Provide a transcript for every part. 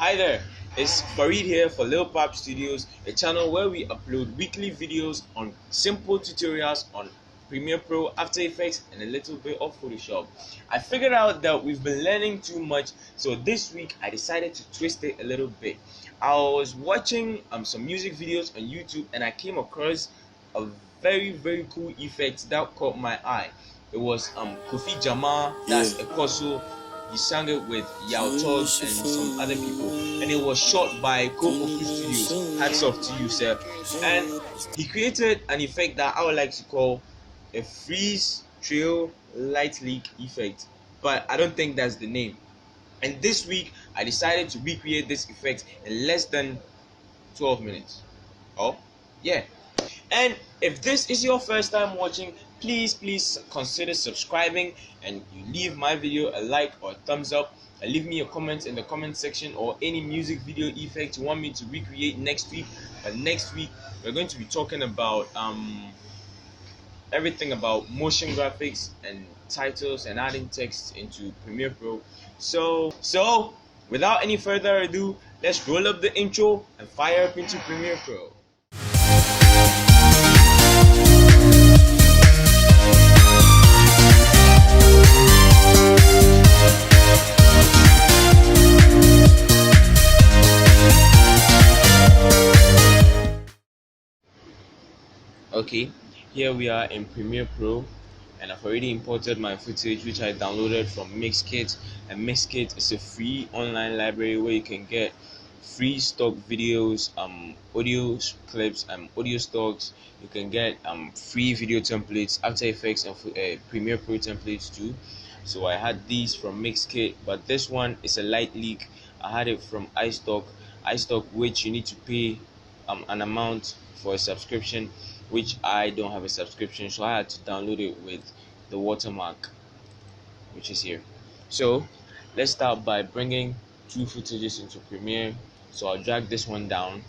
Hi there, it's Farid here for Lil Pop Studios, a channel where we upload weekly videos on simple tutorials on Premiere Pro, After Effects, and a little bit of Photoshop. I figured out that we've been learning too much, so this week I decided to twist it a little bit. I was watching some music videos on YouTube and I came across a very cool effect that caught my eye. It was Kofi Jamar, that's Ekorso. He sang it with Todd and some other people, and it was shot by Kofi Studios. Hats off to you, sir. And he created an effect that I would like to call a freeze trail light leak effect, but I don't think that's the name. And this week I decided to recreate this effect in less than 12 minutes. Oh, yeah. And if this is your first time watching, please consider subscribing, and you leave my video a like or a thumbs up, and leave me a comment in the comment section or any music video effect you want me to recreate next week. But next week we're going to be talking about everything about motion graphics and titles and adding text into Premiere Pro. So without any further ado, let's roll up the intro and fire up into Premiere Pro. Okay, here we are in Premiere Pro, and I've already imported my footage which I downloaded from Mixkit. And Mixkit is a free online library where you can get free stock videos, audio clips, audio stocks. You can get free video templates, After Effects, and Premiere Pro templates too. So I had these from Mixkit, but this one is a light leak. I had it from iStock, which you need to pay an amount for a subscription, which I don't have a subscription, so I had to download it with the watermark, which is here. So let's start by bringing two footages into Premiere. So I'll drag this one down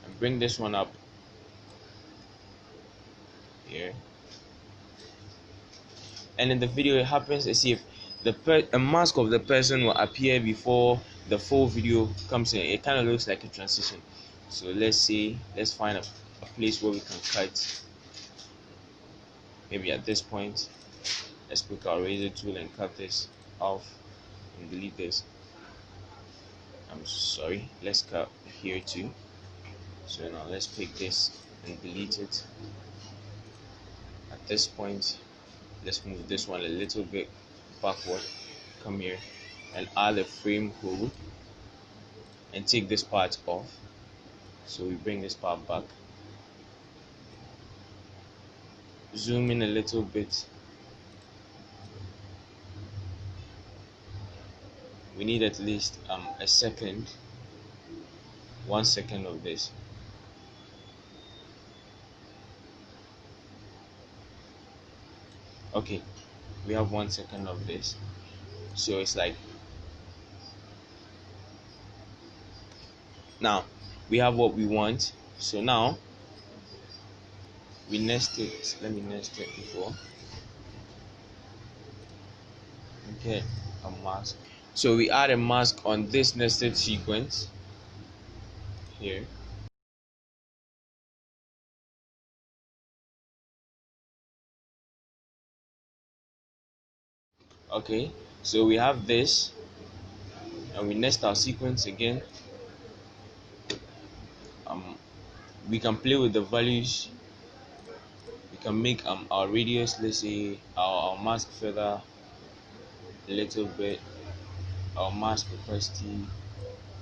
and bring this one up here, and in the video it happens as if a mask of the person will appear before the full video comes in. It kind of looks like a transition. So let's find a place where we can cut. Maybe at this point, let's pick our razor tool and cut this off and delete this. I'm sorry, let's cut here too. So now let's pick this and delete it. At this point, let's move this one a little bit backward. Come here and add a frame hold and take this part off. So we bring this part back, zoom in a little bit. We need at least a second, 1 second of this. Okay, we have 1 second of this, so it's like now we have what we want. So now we nest it. Let me nest it before. Okay, a mask. So we add a mask on this nested sequence here. Okay, so we have this, and we nest our sequence again. We can play with the values. We can make our radius, let's say our mask feather a little bit, our mask opacity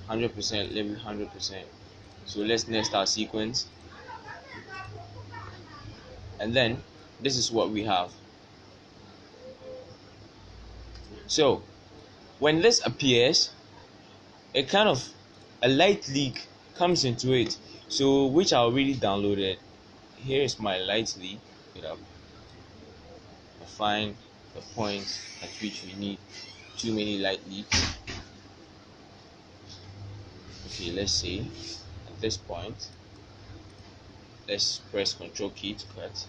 100%, level 100%. So let's nest our sequence, and then this is what we have. So when this appears, a kind of a light leak comes into it, so which I already downloaded. Here is my light leak. Find the point at which we need too many light leaks. Okay, let's see. At this point, let's press Ctrl key to cut,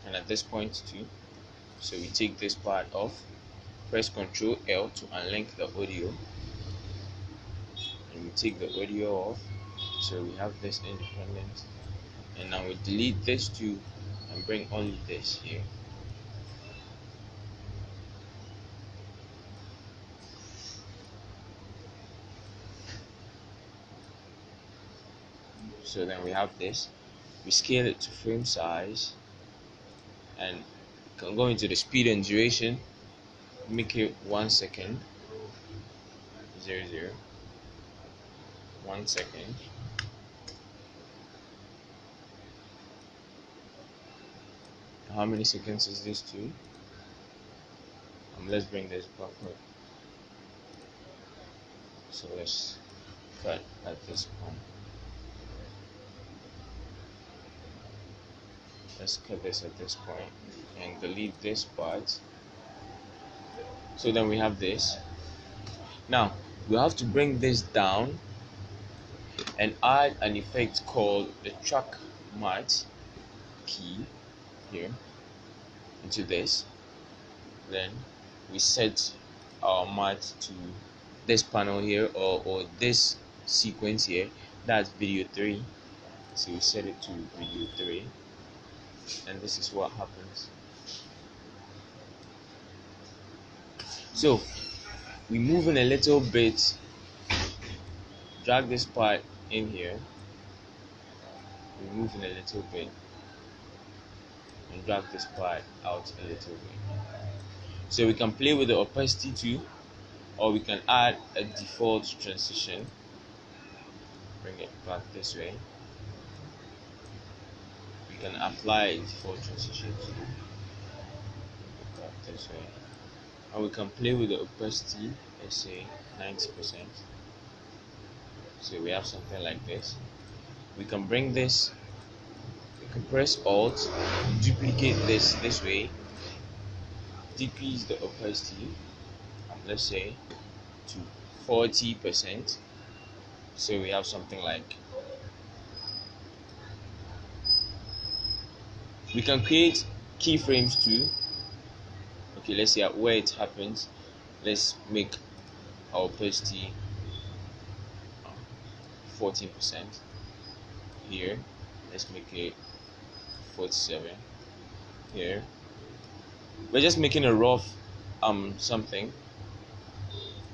and at this point too. So we take this part off, press Ctrl L to unlink the audio, and we take the audio off. So we have this independent, and now we delete this too and bring only this here. So then we have this. We scale it to frame size, and can go into the speed and duration, make it 1 second, 00, 1 second. How many seconds is this to? Let's bring this backward. So let's cut at this point. Let's cut this at this point and delete this part. So then we have this. Now we have to bring this down and add an effect called the track mat key here into this. Then we set our mat to this panel here, or this sequence here, that's video 3. So we set it to video 3, and this is what happens. So we move in a little bit, drag this part in here, we move in a little bit and drag this part out a little bit. So we can play with the opacity too, or we can add a default transition, bring it back this way. We can apply a default transition too, back this way. And we can play with the opacity, let's say 90%. So we have something like this. We can bring this, we can press Alt, duplicate this way, decrease the opacity, let's say to 40%. So we have something like, we can create keyframes too. Okay, let's see where it happens. Let's make our opacity 14% here. Let's make it 47 here. We're just making a rough something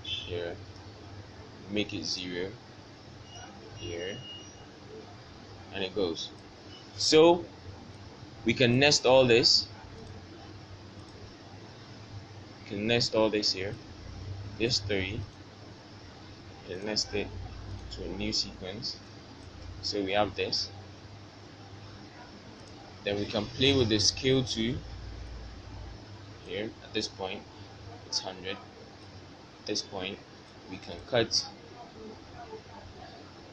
here. Make it 0 here, and it goes. So we can nest all this. We can nest all this here. This 3, and nest it to a new sequence. So we have this. Then we can play with the scale too. Here at this point it's 100. At this point we can cut,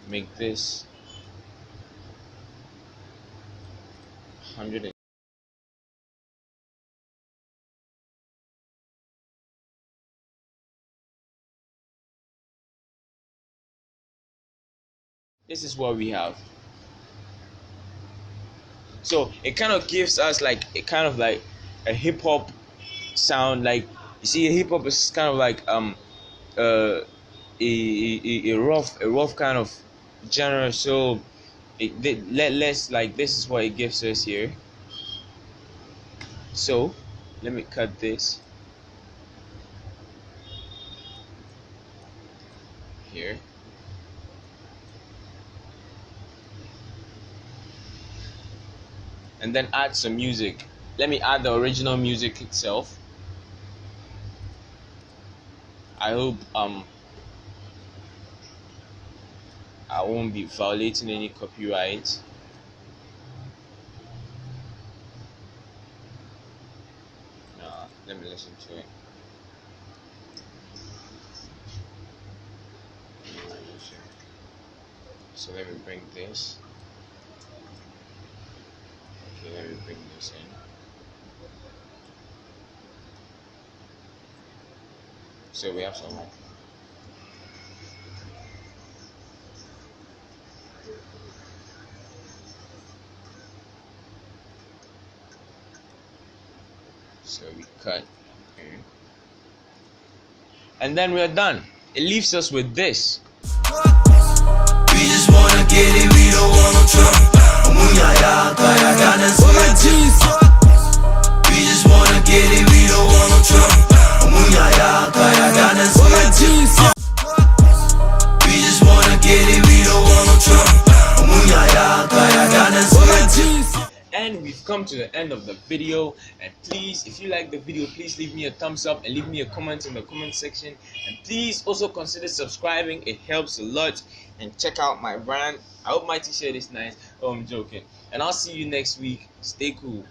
make this 100. This is what we have. So it kind of gives us like a kind of like a hip hop sound. Like you see, hip hop is kind of like a rough kind of genre. So let's like, this is what it gives us here. So let me cut this here. And then add some music. Let me add the original music itself. I hope I won't be violating any copyright. Let me listen to it. So let me bring this. Okay, let me bring this in. So we have some. So we cut here. and then we're done. It leaves us with this. We just wanna get it, we don't want no trouble. We just wanna get it, we don't want no trouble. We just wanna get it, we don't want no trouble. And we've come to the end of the video, and please, if you like the video, please leave me a thumbs up and leave me a comment in the comment section, and please also consider subscribing. It helps a lot. And check out my brand. I hope my t-shirt is nice. Oh, I'm joking. And I'll see you next week. Stay cool.